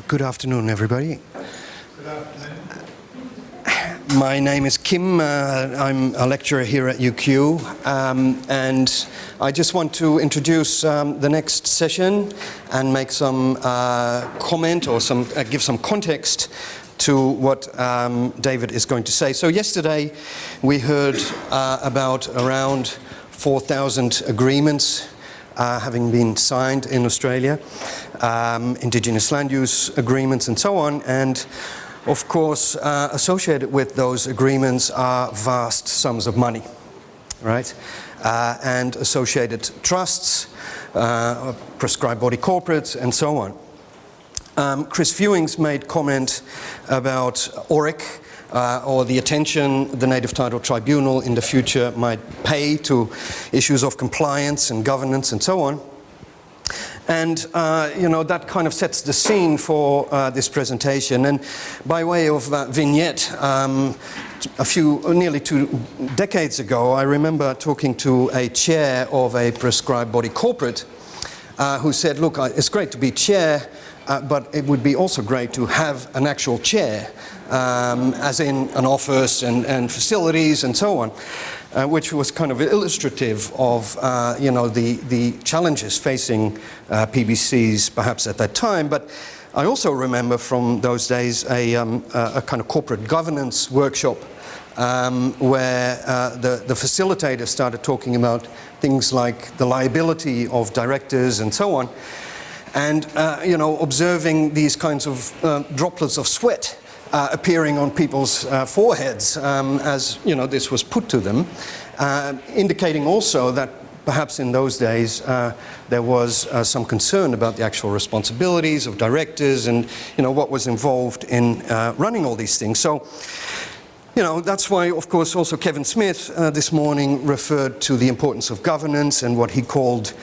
Good afternoon, everybody. Good afternoon. My name is Kim. I'm a lecturer here at UQ, and I just want to introduce the next session and make some comment or give some context to what David is going to say. So yesterday we heard about around 4,000 agreements having been signed in Australia, Indigenous land use agreements and so on, and of course associated with those agreements are vast sums of money, right? And associated trusts, prescribed body corporates and so on. Chris Fewings made comment about ORIC, or the attention the Native Title Tribunal in the future might pay to issues of compliance and governance and so on. And, that kind of sets the scene for this presentation. And by way of vignette, nearly 2 decades ago, I remember talking to a chair of a prescribed body corporate who said, look, it's great to be chair, but it would be also great to have an actual chair, as in an office and facilities and so on, which was kind of illustrative of, the challenges facing PBCs perhaps at that time. But I also remember from those days a kind of corporate governance workshop where the facilitator started talking about things like the liability of directors and so on. And, observing these kinds of droplets of sweat appearing on people's foreheads as, this was put to them, indicating also that perhaps in those days there was some concern about the actual responsibilities of directors and, what was involved in running all these things. So, that's why, of course, also Kevin Smith this morning referred to the importance of governance and what he called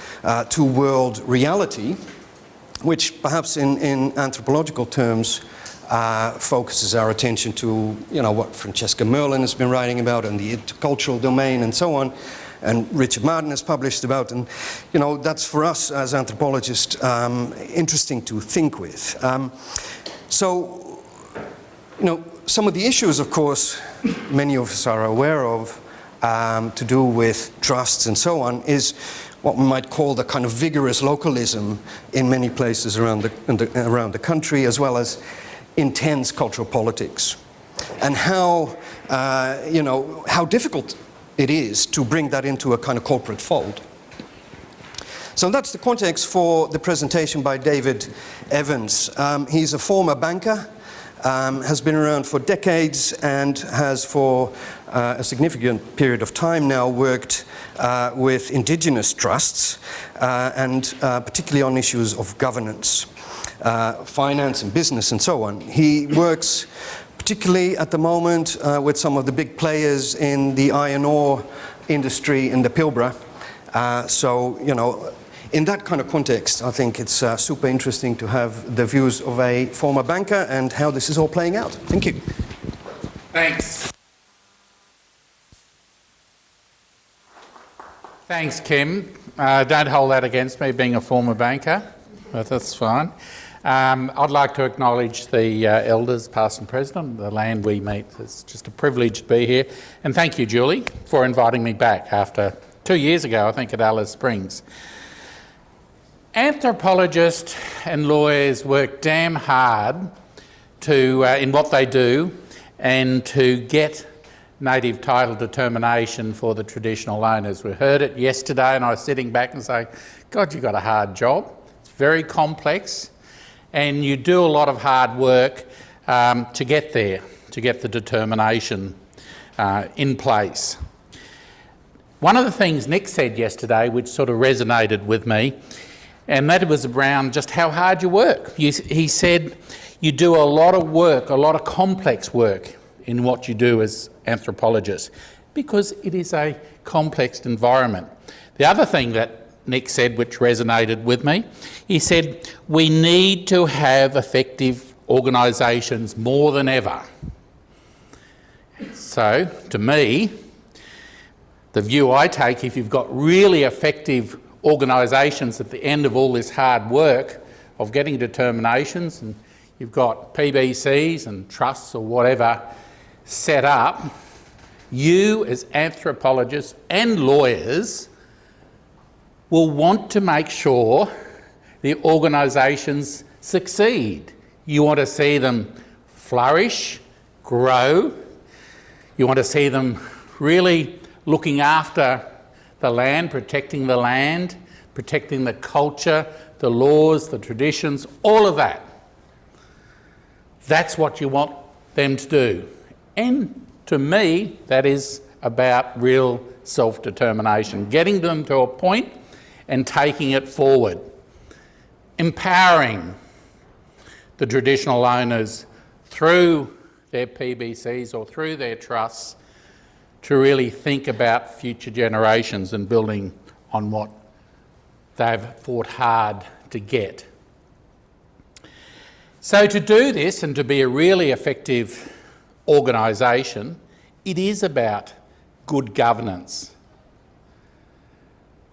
two-world reality, which perhaps in anthropological terms focuses our attention to, what Francesca Merlin has been writing about and the intercultural domain and so on, and Richard Martin has published about, and, that's for us as anthropologists interesting to think with. So, some of the issues, of course, many of us are aware of, to do with trusts and so on, is what we might call the kind of vigorous localism in many places around the country, as well as intense cultural politics, and how difficult it is to bring that into a kind of corporate fold. So that's the context for the presentation by David Evans. He's a former banker, has been around for decades, and has for a significant period of time now worked with Indigenous trusts, and particularly on issues of governance, finance and business and so on. He works particularly at the moment with some of the big players in the iron ore industry in the Pilbara. In that kind of context, I think it's super interesting to have the views of a former banker and how this is all playing out. Thank you. Thanks. Thanks, Kim. Don't hold that against me, being a former banker, but that's fine. I'd like to acknowledge the elders, past and present, on the land we meet. It's just a privilege to be here. And thank you, Julie, for inviting me back after 2 years ago, I think, at Alice Springs. Anthropologists and lawyers work damn hard in what they do and to get native title determination for the traditional owners. We heard it yesterday and I was sitting back and saying, God, you've got a hard job. It's very complex and you do a lot of hard work to get there, to get the determination in place. One of the things Nick said yesterday, which sort of resonated with me, and that was around just how hard you work. He said you do a lot of work, a lot of complex work in what you do as anthropologists, because it is a complex environment. The other thing that Nick said, which resonated with me, he said we need to have effective organisations more than ever. So, to me, the view I take, if you've got really effective organisations at the end of all this hard work of getting determinations and you've got PBCs and trusts or whatever set up, you as anthropologists and lawyers will want to make sure the organisations succeed. You want to see them flourish, grow. You want to see them really looking after the land, protecting the culture, the laws, the traditions, all of that. That's what you want them to do. And to me, that is about real self-determination, getting them to a point and taking it forward, empowering the traditional owners through their PBCs or through their trusts to really think about future generations and building on what they've fought hard to get. So to do this and to be a really effective organisation, it is about good governance.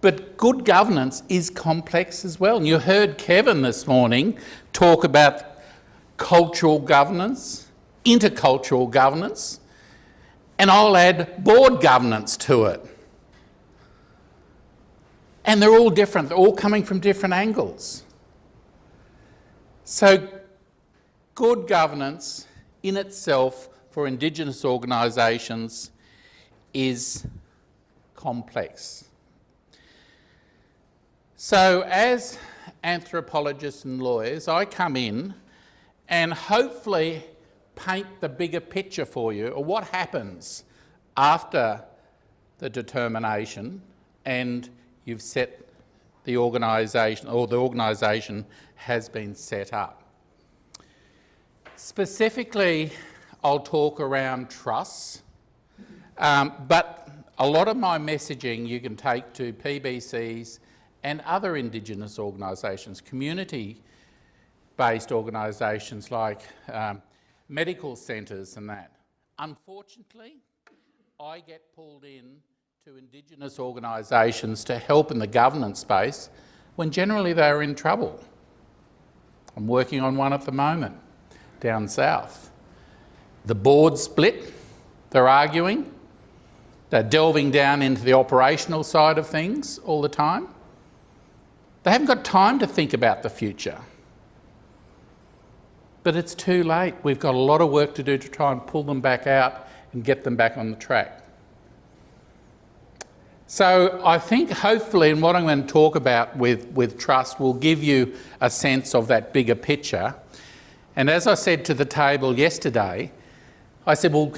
But good governance is complex as well. And you heard Kevin this morning talk about cultural governance, intercultural governance, and I'll add board governance to it. And they're all different, they're all coming from different angles. So good governance in itself for Indigenous organisations is complex. So as anthropologists and lawyers, I come in and hopefully paint the bigger picture for you of what happens after the determination and you've set the organisation, or the organisation has been set up. Specifically, I'll talk around trusts, but a lot of my messaging you can take to PBCs and other Indigenous organisations, community-based organisations like medical centres and that. Unfortunately, I get pulled in to Indigenous organisations to help in the governance space when generally they're in trouble. I'm working on one at the moment down south. The board split, they're arguing, they're delving down into the operational side of things all the time. They haven't got time to think about the future. But it's too late. We've got a lot of work to do to try and pull them back out and get them back on the track. So I think hopefully, and what I'm going to talk about with trust will give you a sense of that bigger picture. And as I said to the table yesterday, I said, well,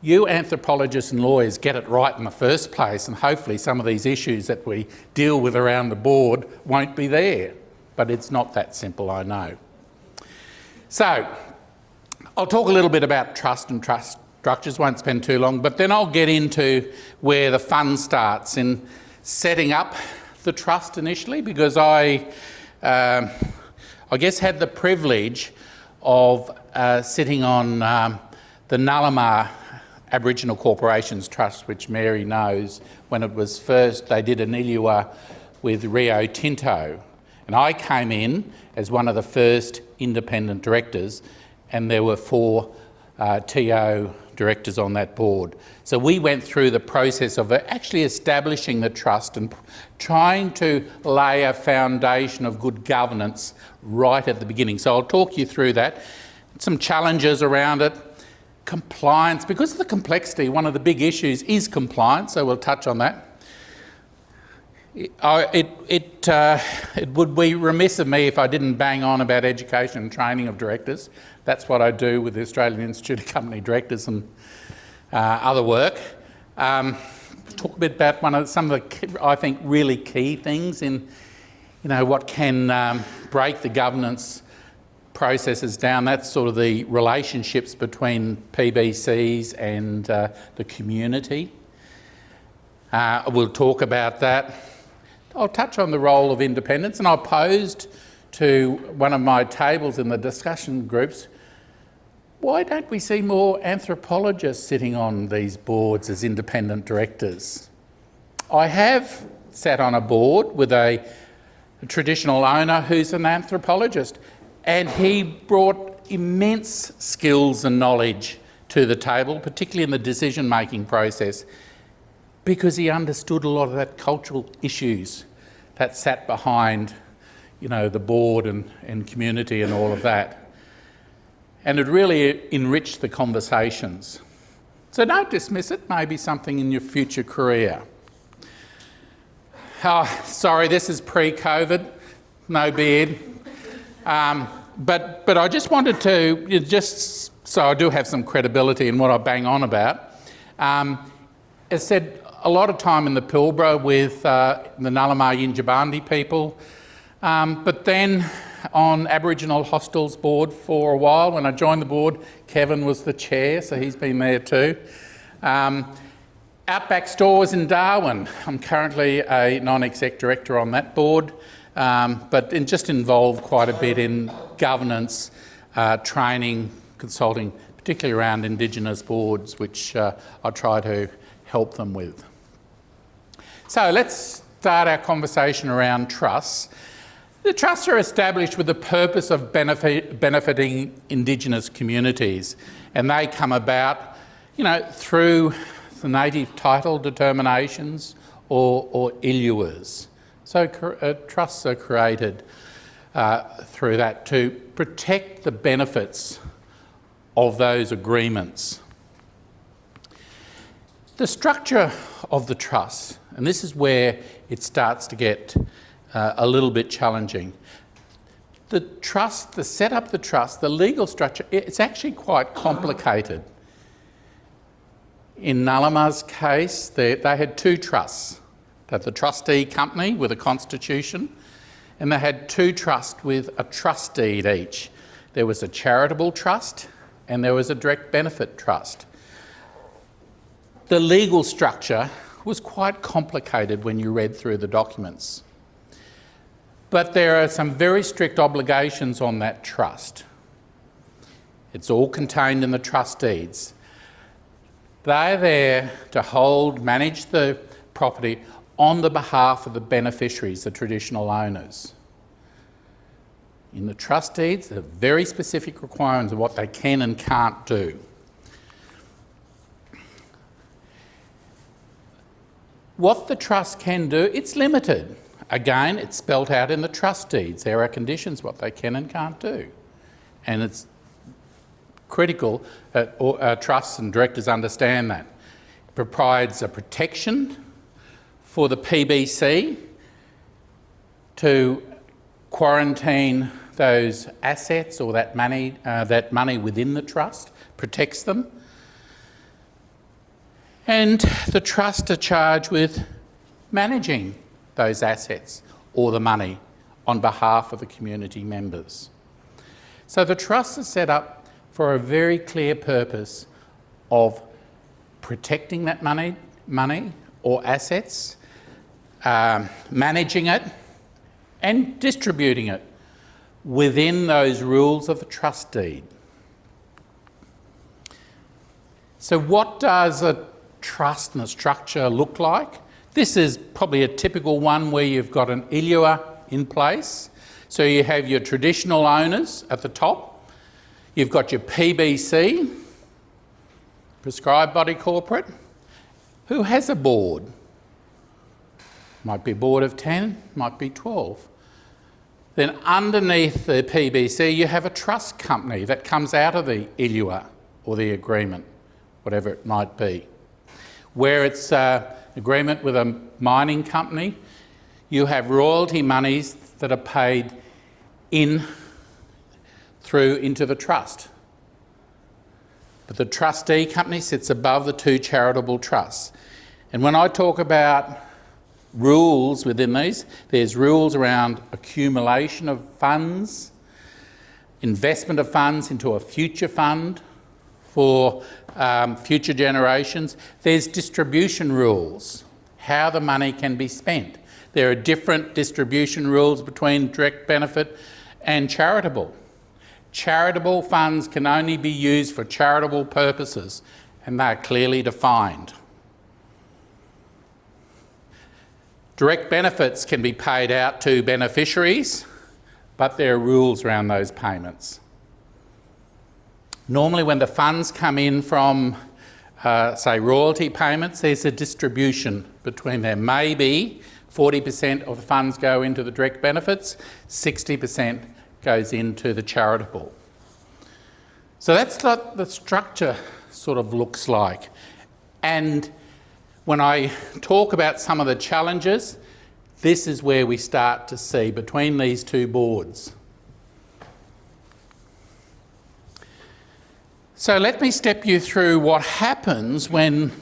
you anthropologists and lawyers get it right in the first place, and hopefully some of these issues that we deal with around the board won't be there. But it's not that simple, I know. So I'll talk a little bit about trust and trust structures, won't spend too long, but then I'll get into where the fun starts in setting up the trust initially, because I guess had the privilege of sitting on the Nullamah Aboriginal Corporations Trust, which Mary knows, when it was first, they did an ILUA with Rio Tinto. And I came in as one of the first independent directors, and there were 4 TO directors on that board. So we went through the process of actually establishing the trust and trying to lay a foundation of good governance right at the beginning. So I'll talk you through that. Some challenges around it. Compliance, because of the complexity, one of the big issues is compliance, so we'll touch on that. It would be remiss of me if I didn't bang on about education and training of directors. That's what I do with the Australian Institute of Company Directors and other work. Talk a bit about some of the, I think, really key things in, what can break the governance processes down. That's sort of the relationships between PBCs and the community. We'll talk about that. I'll touch on the role of independence, and I posed to one of my tables in the discussion groups, why don't we see more anthropologists sitting on these boards as independent directors? I have sat on a board with a traditional owner who's an anthropologist, and he brought immense skills and knowledge to the table, particularly in the decision-making process, because he understood a lot of that cultural issues that sat behind, you know, the board and community and all of that. And it really enriched the conversations. So don't dismiss it, maybe something in your future career. Oh, sorry, this is pre-COVID, no beard. But I just wanted to, just so I do have some credibility in what I bang on about. As said, a lot of time in the Pilbara with the Nullamah Yinjabandi people, but then on Aboriginal Hostels Board for a while. When I joined the board, Kevin was the chair, so he's been there too. Outback Stores in Darwin. I'm currently a non-exec director on that board, but just involved quite a bit in governance, training, consulting, particularly around Indigenous boards, which I try to help them with. So let's start our conversation around trusts. The trusts are established with the purpose of benefiting Indigenous communities, and they come about, you know, through the native title determinations or ILUAs. So trusts are created through that to protect the benefits of those agreements. The structure of the trust, and this is where it starts to get a little bit challenging. The trust, the set up the trust, the legal structure, it's actually quite complicated. In Nullamah's case, they had two trusts. They had the trustee company with a constitution, and they had two trusts with a trust deed each. There was a charitable trust and there was a direct benefit trust. The legal structure was quite complicated when you read through the documents. But there are some very strict obligations on that trust. It's all contained in the trust deeds. They're there to hold, manage the property on the behalf of the beneficiaries, the traditional owners. In the trust deeds, there are very specific requirements of what they can and can't do. What the trust can do, it's limited. Again, it's spelt out in the trust deeds. There are conditions what they can and can't do. And it's critical that trusts and directors understand that. It provides a protection for the PBC to quarantine those assets or that money within the trust, protects them. And the trust are charged with managing those assets or the money on behalf of the community members. So the trust is set up for a very clear purpose of protecting that money or assets, managing it and distributing it within those rules of the trust deed. So what does a trust and a structure look like? This is probably a typical one where you've got an ILUA in place. So you have your traditional owners at the top. You've got your PBC, prescribed body corporate, who has a board. Might be a board of 10, might be 12. Then underneath the PBC, you have a trust company that comes out of the ILUA or the agreement, whatever it might be. Where it's agreement with a mining company, you have royalty monies that are paid into the trust. But the trustee company sits above the two charitable trusts. And when I talk about rules within these, there's rules around accumulation of funds, investment of funds into a future fund for future generations. There's distribution rules, how the money can be spent. There are different distribution rules between direct benefit and charitable. Charitable funds can only be used for charitable purposes, and they're clearly defined. Direct benefits can be paid out to beneficiaries, but there are rules around those payments. Normally when the funds come in from, say, royalty payments, there's a distribution between them. Maybe 40% of the funds go into the direct benefits, 60% goes into the charitable. So that's what the structure sort of looks like. And when I talk about some of the challenges, this is where we start to see between these two boards. So let me step you through what happens when,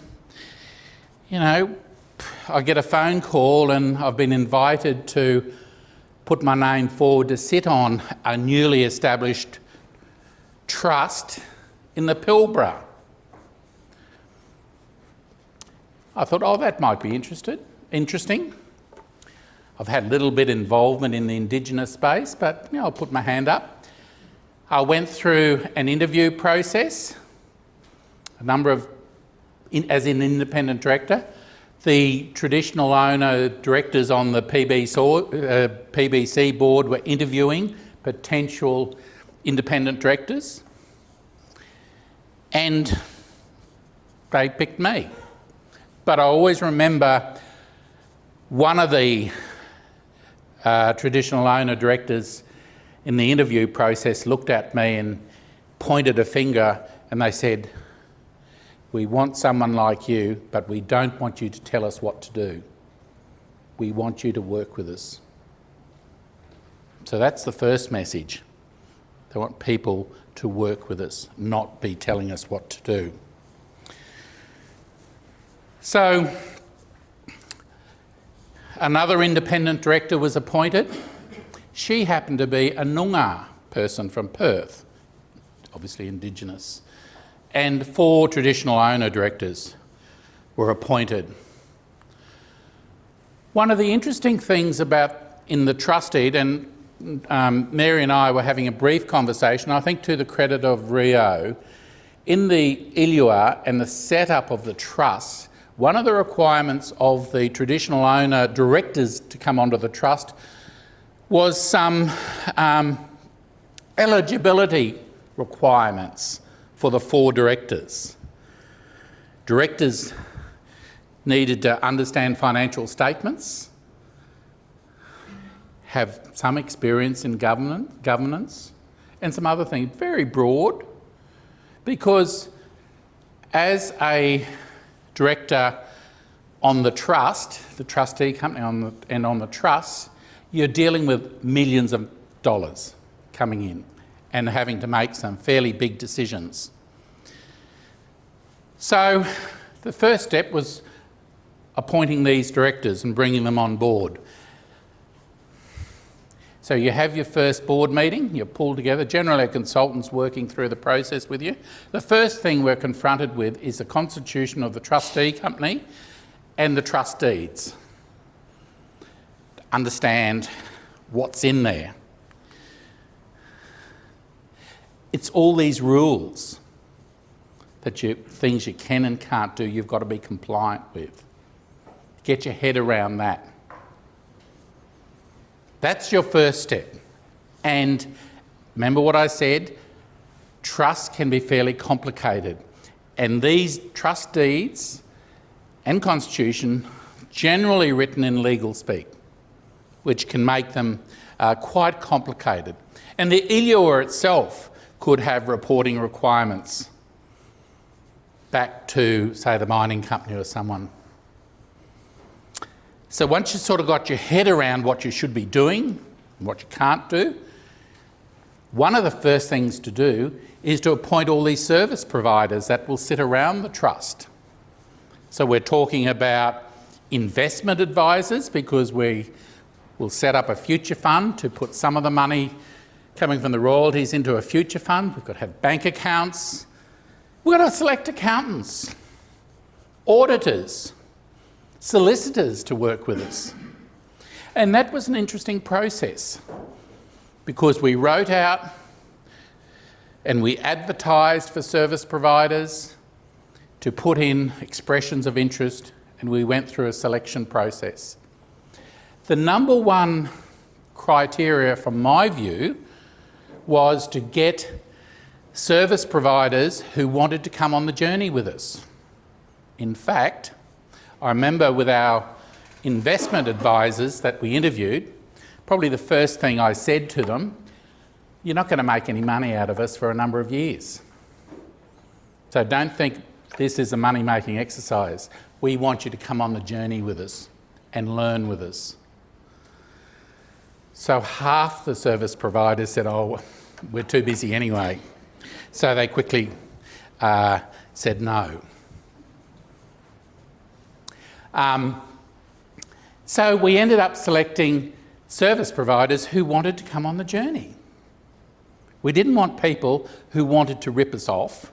you know, I get a phone call and I've been invited to put my name forward to sit on a newly established trust in the Pilbara. I thought, oh, that might be interesting. I've had a little bit involvement in the Indigenous space, but you know, I'll put my hand up. I went through an interview process, as an independent director. The traditional owner directors on the PBC board were interviewing potential independent directors, and they picked me. But I always remember one of the traditional owner directors in the interview process looked at me and pointed a finger, and they said, "We want someone like you, but we don't want you to tell us what to do. We want you to work with us." So that's the first message. They want people to work with us, not be telling us what to do. So another independent director was appointed. She happened to be a Noongar person from Perth, obviously Indigenous, and 4 traditional owner directors were appointed. One of the interesting things in the trust deed, and Mary and I were having a brief conversation, I think to the credit of Rio, in the ILUA and the setup of the trust, one of the requirements of the traditional owner directors to come onto the trust was some eligibility requirements for the 4 directors. Directors needed to understand financial statements, have some experience in governance, and some other things, very broad, because as a director on the trust, the trustee company on the trust, you're dealing with millions of dollars coming in and having to make some fairly big decisions. So the first step was appointing these directors and bringing them on board. So you have your first board meeting, you're pulled together, generally a consultant's working through the process with you. The first thing we're confronted with is the constitution of the trustee company and the trust deeds. Understand what's in there. It's all these rules things you can and can't do, you've got to be compliant with. Get your head around that. That's your first step. And remember what I said, trust can be fairly complicated. And these trust deeds and constitution generally written in legal speak, which can make them quite complicated. And the ILUA itself could have reporting requirements back to, say, the mining company or someone. So once you've sort of got your head around what you should be doing and what you can't do, one of the first things to do is to appoint all these service providers that will sit around the trust. So we're talking about investment advisors, because we will set up a future fund to put some of the money coming from the royalties into a future fund. We've got to have bank accounts. We've got to select accountants, auditors, solicitors to work with us. And that was an interesting process, because we wrote out and we advertised for service providers to put in expressions of interest, and we went through a selection process. The number one criteria from my view was to get service providers who wanted to come on the journey with us. In fact, I remember with our investment advisors that we interviewed, probably the first thing I said to them, you're not going to make any money out of us for a number of years. So don't think this is a money-making exercise. We want you to come on the journey with us and learn with us. So half the service providers said, oh, we're too busy anyway. So they quickly said no. So we ended up selecting service providers who wanted to come on the journey. We didn't want people who wanted to rip us off.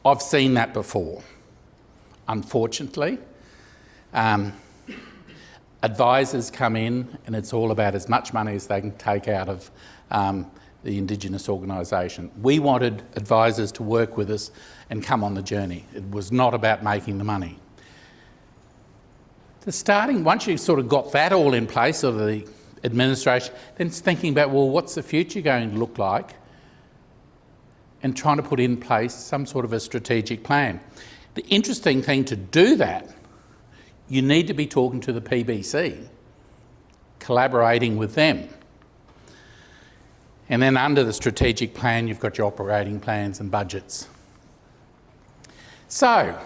I've seen that before, unfortunately. Advisors come in and it's all about as much money as they can take out of the Indigenous organisation. We wanted advisors to work with us and come on the journey. It was not about making the money. Once you've sort of got that all in place, or the administration, then it's thinking about, well, what's the future going to look like? And trying to put in place some sort of a strategic plan. The interesting thing to do that, you need to be talking to the PBC, collaborating with them. And then under the strategic plan, you've got your operating plans and budgets. So,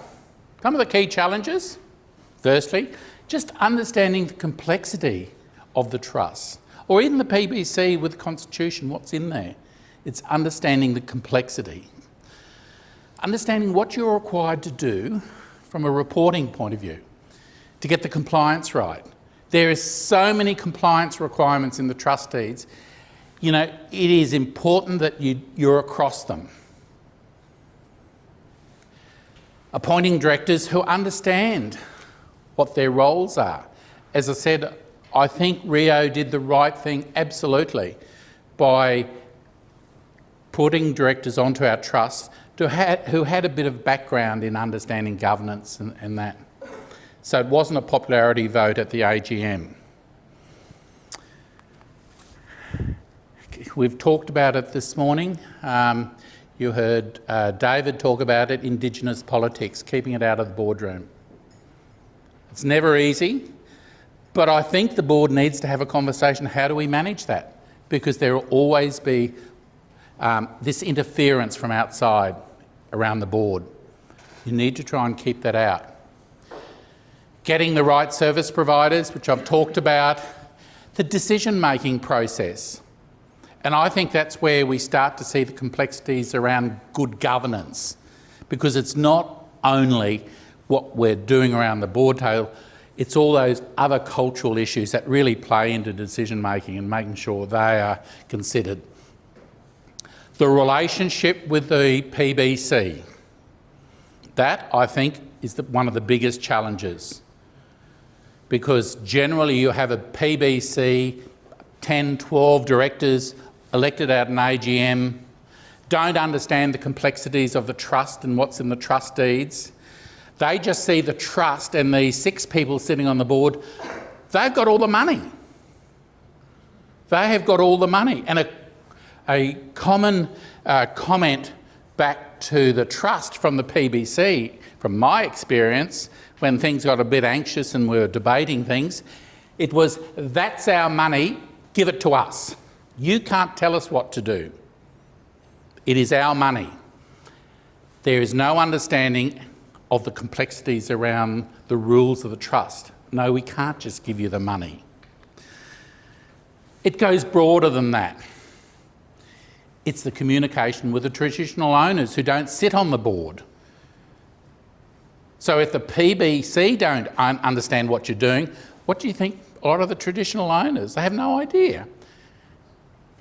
some of the key challenges. Firstly, just understanding the complexity of the trust, or even the PBC with the Constitution, what's in there. It's understanding the complexity. Understanding what you're required to do from a reporting point of view to get the compliance right. There is so many compliance requirements in the trust deeds. You know, it is important that you're across them. Appointing directors who understand what their roles are. As I said, I think Rio did the right thing absolutely by putting directors onto our trust who had a bit of background in understanding governance and that. So it wasn't a popularity vote at the AGM. We've talked about it this morning. You heard David talk about it, Indigenous politics, keeping it out of the boardroom. It's never easy, but I think the board needs to have a conversation, how do we manage that? Because there will always be this interference from outside around the board. You need to try and keep that out. Getting the right service providers, which I've talked about, the decision-making process. And I think that's where we start to see the complexities around good governance, because it's not only what we're doing around the board table, it's all those other cultural issues that really play into decision-making and making sure they are considered. The relationship with the PBC, that I think is one of the biggest challenges, because generally you have a PBC, 10, 12 directors elected at an AGM, don't understand the complexities of the trust and what's in the trust deeds. They just see the trust and the 6 people sitting on the board, they've got all the money. They have got all the money. And a common comment back to the trust from the PBC, from my experience, when things got a bit anxious and we were debating things, it was, that's our money, give it to us. You can't tell us what to do. It is our money. There is no understanding of the complexities around the rules of the trust. No, we can't just give you the money. It goes broader than that. It's the communication with the traditional owners who don't sit on the board. So if the PBC don't understand what you're doing, what do you think a lot of the traditional owners? They have no idea.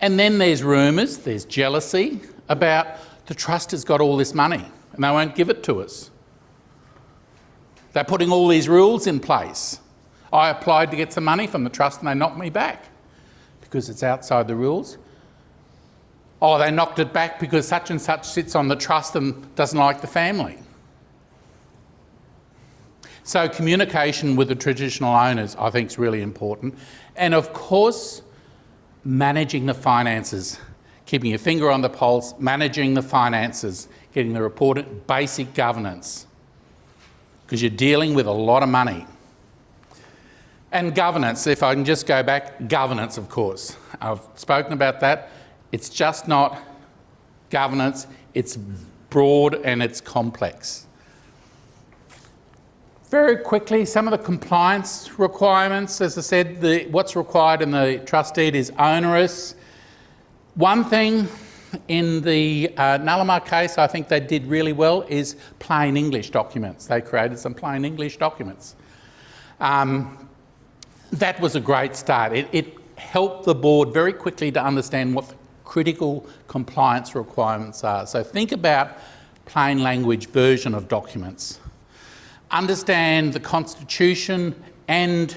And then there's rumours, there's jealousy about the trust has got all this money and they won't give it to us. They're putting all these rules in place. I applied to get some money from the trust and they knocked me back because it's outside the rules. Oh, they knocked it back because such and such sits on the trust and doesn't like the family. So communication with the traditional owners, I think, is really important. And of course, managing the finances, keeping your finger on the pulse, managing the finances, getting the reported basic governance, because you're dealing with a lot of money. And governance, if I can just go back, governance, of course. I've spoken about that. It's just not governance, it's broad and it's complex. Very quickly, some of the compliance requirements. As I said, what's required in the trust deed is onerous. One thing in the Nullumar case I think they did really well is plain English documents. They created some plain English documents. That was a great start. It helped the board very quickly to understand what the critical compliance requirements are. So think about plain language version of documents. Understand the Constitution and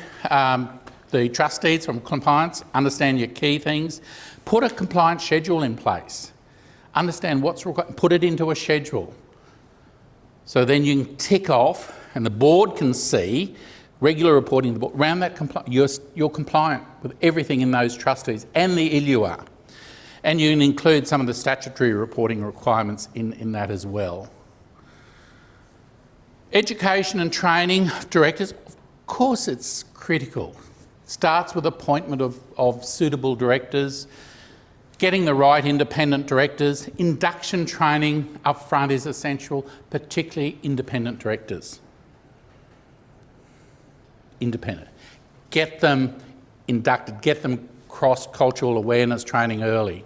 the trust deeds from compliance, understand your key things. Put a compliance schedule in place. Understand what's required, put it into a schedule. So then you can tick off and the board can see regular reporting to the board around that you're compliant with everything in those trust deeds and the ILUA. And you can include some of the statutory reporting requirements in that as well. Education and training of directors, of course it's critical. Starts with appointment of suitable directors, getting the right independent directors. Induction training up front is essential, particularly independent directors. Independent. Get them inducted, get them cross-cultural awareness training early.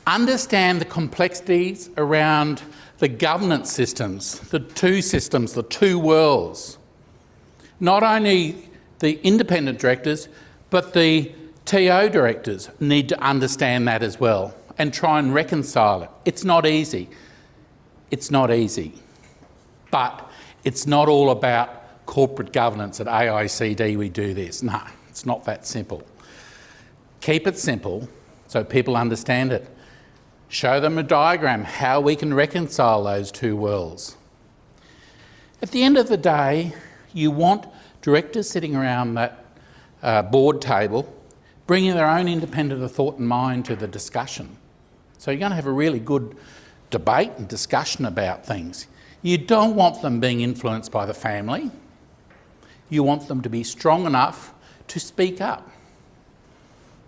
Understand the complexities around the governance systems, the two worlds. Not only the independent directors, but the TO directors need to understand that as well and try and reconcile it. It's not easy. It's not easy. But it's not all about corporate governance. At AICD we do this. No, it's not that simple. Keep it simple so people understand it. Show them a diagram, how we can reconcile those two worlds. At the end of the day, you want directors sitting around that board table bringing their own independent thought and mind to the discussion. So you're going to have a really good debate and discussion about things. You don't want them being influenced by the family. You want them to be strong enough to speak up.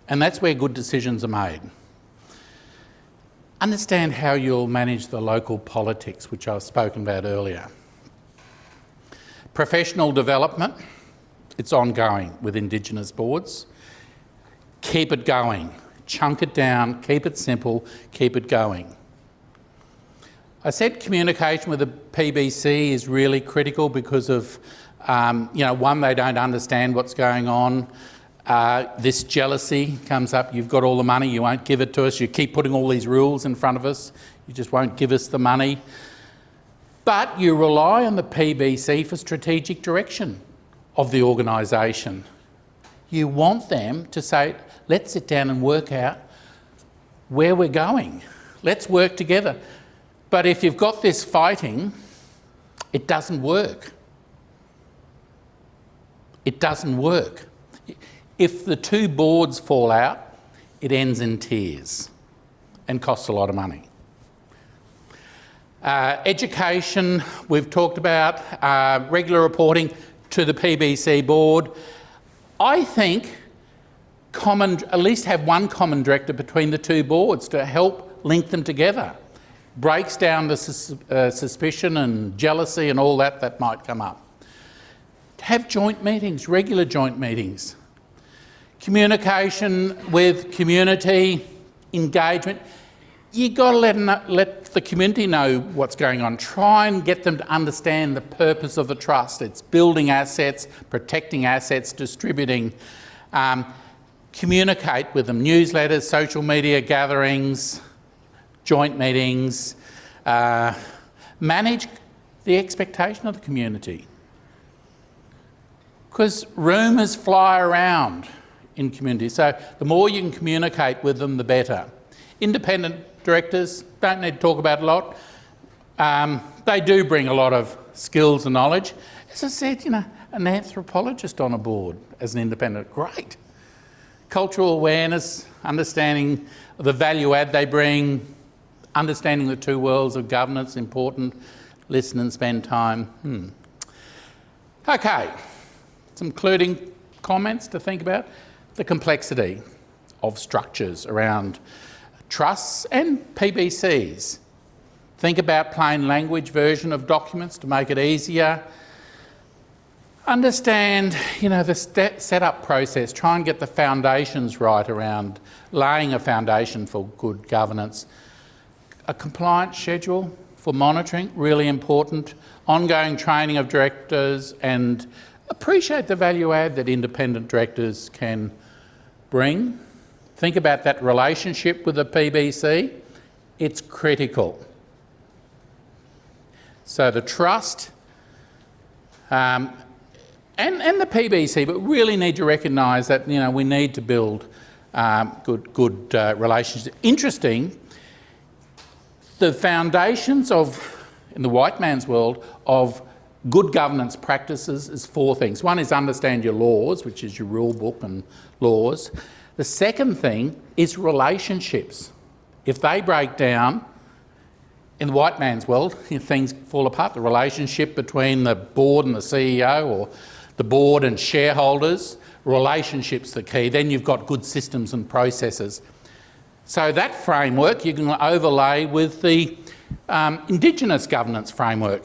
And that's where good decisions are made. Understand how you'll manage the local politics, which I've spoken about earlier. Professional development, it's ongoing with Indigenous boards. Keep it going. Chunk it down, keep it simple, keep it going. I said communication with the PBC is really critical because of, one, they don't understand what's going on. This jealousy comes up. You've got all the money, you won't give it to us. You keep putting all these rules in front of us. You just won't give us the money. But you rely on the PBC for strategic direction of the organisation. You want them to say, let's sit down and work out where we're going. Let's work together. But if you've got this fighting, it doesn't work. It doesn't work. If the two boards fall out, it ends in tears and costs a lot of money. Education, we've talked about, regular reporting to the PBC board. I think at least have one common director between the two boards to help link them together. Breaks down the suspicion and jealousy and all that might come up. Have joint meetings, regular joint meetings. Communication with community, engagement. You've got to let the community know what's going on. Try and get them to understand the purpose of the trust. It's building assets, protecting assets, distributing. Communicate with them. Newsletters, social media gatherings, joint meetings. Manage the expectation of the community. Because rumours fly around in communities. So the more you can communicate with them, the better. Independent directors, don't need to talk about a lot. They do bring a lot of skills and knowledge. As I said, an anthropologist on a board as an independent, great. cultural awareness, understanding the value add they bring, understanding the two worlds of governance, important, listen and spend time. Okay, some concluding comments to think about. The complexity of structures around trusts and PBCs. Think about plain language version of documents to make it easier. Understand, the setup process. Try and get the foundations right around laying a foundation for good governance. A compliance schedule for monitoring, really important. Ongoing training of directors, and appreciate the value add that independent directors can bring. Think about that relationship with the PBC. It's critical. So the trust and the PBC, but really need to recognise that we need to build good relationships. Interesting, the foundations in the white man's world of good governance practices is 4 things. One is understand your laws, which is your rule book and laws. The second thing is relationships. If they break down, in the white man's world, things fall apart. The relationship between the board and the CEO, or the board and shareholders, relationships the key. Then you've got good systems and processes. So that framework you can overlay with the Indigenous governance framework.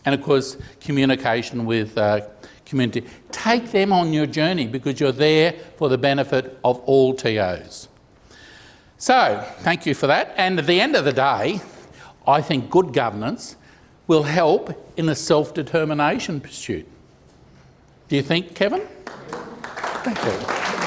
And of course, communication with community. Take them on your journey because you're there for the benefit of all TOs. So, thank you for that. And at the end of the day, I think good governance will help in the self-determination pursuit. Do you think, Kevin? Thank you.